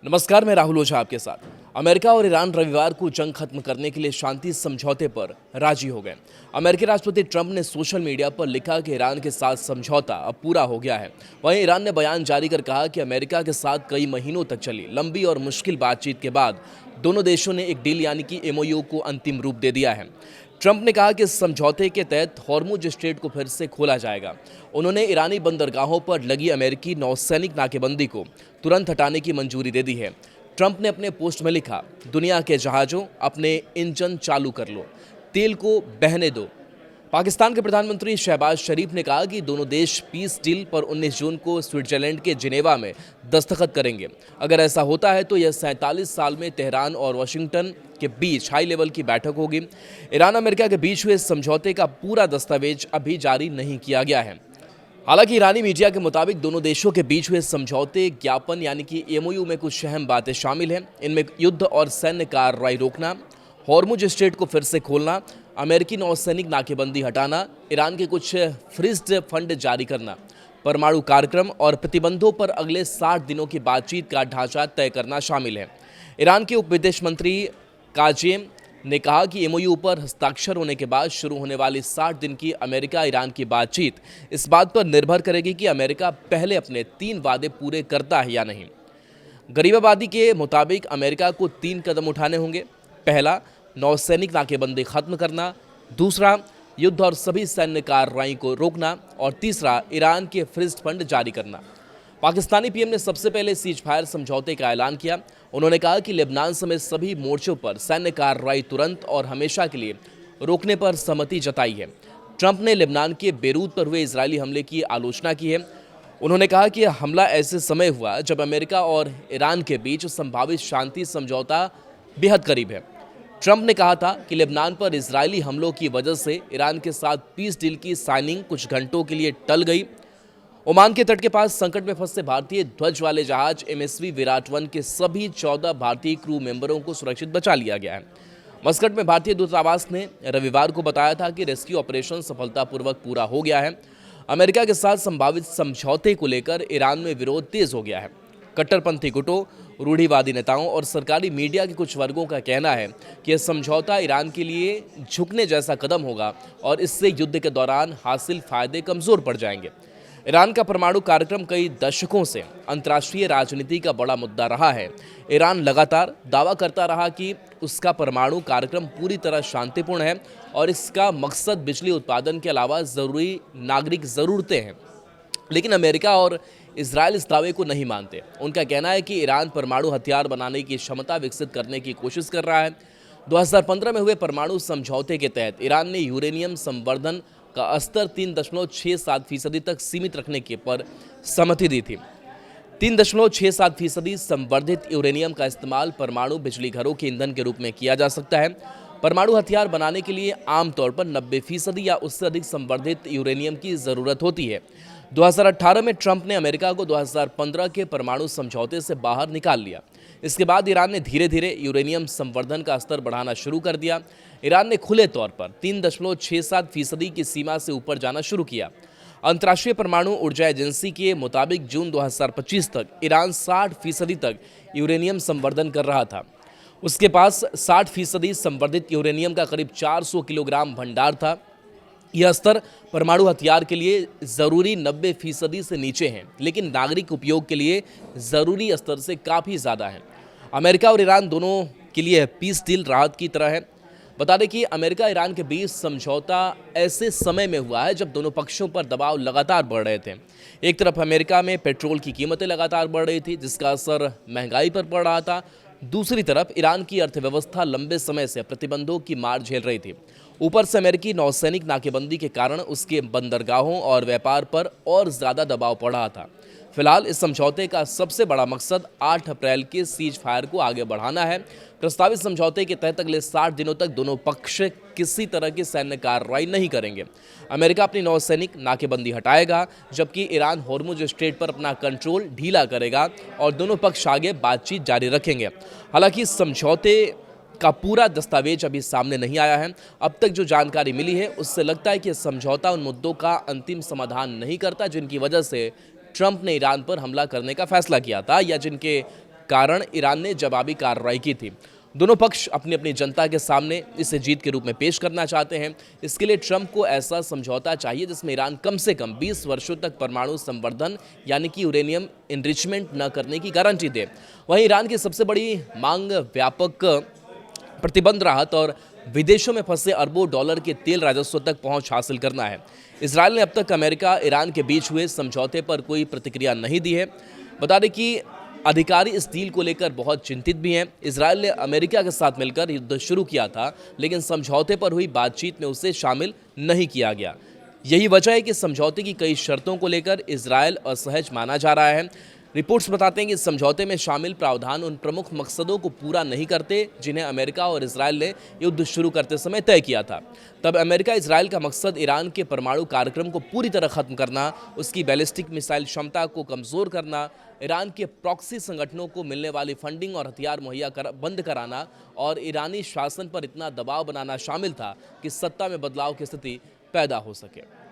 नमस्कार, मैं राहुल ओझा आपके साथ। अमेरिका और ईरान रविवार को जंग खत्म करने के लिए शांति समझौते पर राजी हो गए। अमेरिकी राष्ट्रपति ट्रंप ने सोशल मीडिया पर लिखा कि ईरान के साथ समझौता अब पूरा हो गया है। वहीं ईरान ने बयान जारी कर कहा कि अमेरिका के साथ कई महीनों तक चली लंबी और मुश्किल बातचीत के बाद दोनों देशों ने एक डील यानी कि एमओयू को अंतिम रूप दे दिया है। ट्रंप ने कहा कि इस समझौते के तहत हॉर्मुज स्ट्रेट को फिर से खोला जाएगा। उन्होंने ईरानी बंदरगाहों पर लगी अमेरिकी नौसैनिक नाकेबंदी को तुरंत हटाने की मंजूरी दे दी है। ट्रंप ने अपने पोस्ट में लिखा, दुनिया के जहाज़ों अपने इंजन चालू कर लो, तेल को बहने दो। पाकिस्तान के प्रधानमंत्री शहबाज शरीफ ने कहा कि दोनों देश पीस डील पर 19 जून को स्विट्जरलैंड के जिनेवा में दस्तखत करेंगे। अगर ऐसा होता है तो यह 47 साल में तेहरान और वाशिंगटन के बीच हाई लेवल की बैठक होगी। ईरान अमेरिका के बीच हुए समझौते का पूरा दस्तावेज अभी जारी नहीं किया गया है। हालांकि ईरानी मीडिया के मुताबिक दोनों देशों के बीच हुए समझौते ज्ञापन यानी कि एमओयू में कुछ अहम बातें शामिल हैं। इनमें युद्ध और सैन्य कार्रवाई रोकना, हॉर्मुज स्ट्रेट को फिर से खोलना, अमेरिकी नौसैनिक नाकेबंदी हटाना, ईरान के कुछ फ्रीज्ड फंड जारी करना, परमाणु कार्यक्रम और प्रतिबंधों पर अगले 60 दिनों की बातचीत का ढांचा तय करना शामिल है। ईरान के उप विदेश मंत्री काजेम ने कहा कि एमओयू पर हस्ताक्षर होने के बाद शुरू होने वाली 60 दिन की अमेरिका ईरान की बातचीत इस बात पर निर्भर करेगी कि अमेरिका पहले अपने 3 वादे पूरे करता है या नहीं। गरीबाबादी के मुताबिक अमेरिका को 3 कदम उठाने होंगे। पहला, नौसैनिक नाकेबंदी खत्म करना, दूसरा, युद्ध और सभी सैन्य कार्रवाई को रोकना और तीसरा, ईरान के फ्रीज्ड फंड जारी करना। पाकिस्तानी पीएम ने सबसे पहले सीज फायर समझौते का ऐलान किया। उन्होंने कहा कि लेबनान समेत सभी मोर्चों पर सैन्य कार्रवाई तुरंत और हमेशा के लिए रोकने पर सहमति जताई है। ट्रंप ने लेबनान के बेरूत पर हुए इजरायली हमले की आलोचना की है। उन्होंने कहा कि यह हमला ऐसे समय हुआ जब अमेरिका और ईरान के बीच संभावित शांति समझौता बेहद करीब है। ट्रंप ने कहा था कि लेबनान पर इजरायली हमलों की वजह से ईरान के साथ पीस डील की साइनिंग कुछ घंटों के लिए टल गई। ओमान के तट के पास संकट में फंसे भारतीय ध्वज वाले जहाज एमएसवी विराट 1 के सभी 14 भारतीय क्रू मेंबरों को सुरक्षित बचा लिया गया है। मस्कट में भारतीय दूतावास ने रविवार को बताया था कि रेस्क्यू ऑपरेशन सफलतापूर्वक पूरा हो गया है। अमेरिका के साथ संभावित समझौते को लेकर ईरान में विरोध तेज हो गया है। कट्टरपंथी गुटों, रूढ़िवादी नेताओं और सरकारी मीडिया के कुछ वर्गों का कहना है कि यह समझौता ईरान के लिए झुकने जैसा कदम होगा और इससे युद्ध के दौरान हासिल फायदे कमजोर पड़ जाएंगे। ईरान का परमाणु कार्यक्रम कई दशकों से अंतर्राष्ट्रीय राजनीति का बड़ा मुद्दा रहा है। ईरान लगातार दावा करता रहा कि उसका परमाणु कार्यक्रम पूरी तरह शांतिपूर्ण है और इसका मकसद बिजली उत्पादन के अलावा ज़रूरी नागरिक ज़रूरतें हैं। लेकिन अमेरिका और इजराइल इस दावे को नहीं मानते। उनका कहना है कि ईरान परमाणु हथियार बनाने की क्षमता विकसित करने की कोशिश कर रहा है। 2015 में हुए परमाणु समझौते के तहत ईरान ने यूरेनियम संवर्धन का स्तर 3.67% तक सीमित रखने के पर सहमति दी थी। 3.67% संवर्धित यूरेनियम का इस्तेमाल परमाणु बिजली घरों के ईंधन के रूप में किया जा सकता है। परमाणु हथियार बनाने के लिए आमतौर पर 90% या उससे अधिक संवर्धित यूरेनियम की ज़रूरत होती है। 2018 में ट्रंप ने अमेरिका को 2015 के परमाणु समझौते से बाहर निकाल लिया। इसके बाद ईरान ने धीरे धीरे यूरेनियम संवर्धन का स्तर बढ़ाना शुरू कर दिया। ईरान ने खुले तौर पर 3.67% की सीमा से ऊपर जाना शुरू किया। अंतर्राष्ट्रीय परमाणु ऊर्जा एजेंसी के मुताबिक जून 2025 तक ईरान 60% तक यूरेनियम संवर्धन कर रहा था। उसके पास 60% संवर्धित यूरेनियम का करीब 400 किलोग्राम भंडार था। यह स्तर परमाणु हथियार के लिए ज़रूरी 90% से नीचे है, लेकिन नागरिक उपयोग के लिए ज़रूरी स्तर से काफ़ी ज़्यादा है। अमेरिका और ईरान दोनों के लिए पीस डील राहत की तरह है। बता दें कि अमेरिका ईरान के बीच समझौता ऐसे समय में हुआ है जब दोनों पक्षों पर दबाव लगातार बढ़ रहे थे। एक तरफ अमेरिका में पेट्रोल की कीमतें लगातार बढ़ रही थी, जिसका असर महंगाई पर पड़ रहा था। दूसरी तरफ ईरान की अर्थव्यवस्था लंबे समय से प्रतिबंधों की मार झेल रही थी। ऊपर से अमेरिकी नौसैनिक नाकेबंदी के कारण उसके बंदरगाहों और व्यापार पर और ज़्यादा दबाव पड़ रहा था। फिलहाल इस समझौते का सबसे बड़ा मकसद 8 अप्रैल के सीज फायर को आगे बढ़ाना है। प्रस्तावित समझौते के तहत अगले 60 दिनों तक दोनों पक्ष किसी तरह की सैन्य कार्रवाई नहीं करेंगे। अमेरिका अपनी नौसैनिक नाकेबंदी हटाएगा, जबकि ईरान हॉर्मुज स्ट्रेट पर अपना कंट्रोल ढीला करेगा और दोनों पक्ष आगे बातचीत जारी रखेंगे। हालांकि इस समझौते का पूरा दस्तावेज अभी सामने नहीं आया है। अब तक जो जानकारी मिली है उससे लगता है कि समझौता उन मुद्दों का अंतिम समाधान नहीं करता जिनकी वजह से ट्रंप ने ईरान पर हमला करने का फैसला किया था या जिनके कारण ईरान ने जवाबी कार्रवाई की थी। दोनों पक्ष अपनी अपनी जनता के सामने इसे जीत के रूप में पेश करना चाहते हैं। इसके लिए ट्रंप को ऐसा समझौता चाहिए जिसमें ईरान कम से कम 20 वर्षों तक परमाणु संवर्धन यानी कि यूरेनियम इनरिचमेंट न करने की गारंटी दे। वहीं ईरान की सबसे बड़ी मांग व्यापक प्रतिबंध राहत और विदेशों में फंसे अरबों डॉलर के तेल राजस्व तक पहुंच हासिल करना है। इजरायल ने अब तक अमेरिका ईरान के बीच हुए समझौते पर कोई प्रतिक्रिया नहीं दी है। बता दें कि अधिकारी इस डील को लेकर बहुत चिंतित भी हैं। इजरायल ने अमेरिका के साथ मिलकर युद्ध शुरू किया था, लेकिन समझौते पर हुई बातचीत में उसे शामिल नहीं किया गया। यही वजह है कि समझौते की कई शर्तों को लेकर इजरायल असहज माना जा रहा है। रिपोर्ट्स बताते हैं कि इस समझौते में शामिल प्रावधान उन प्रमुख मकसदों को पूरा नहीं करते जिन्हें अमेरिका और इजरायल ने युद्ध शुरू करते समय तय किया था। तब अमेरिका इजरायल का मकसद ईरान के परमाणु कार्यक्रम को पूरी तरह खत्म करना, उसकी बैलिस्टिक मिसाइल क्षमता को कमज़ोर करना, ईरान के प्रॉक्सी संगठनों को मिलने वाली फंडिंग और हथियार मुहैया बंद कराना और ईरानी शासन पर इतना दबाव बनाना शामिल था कि सत्ता में बदलाव की स्थिति पैदा हो सके।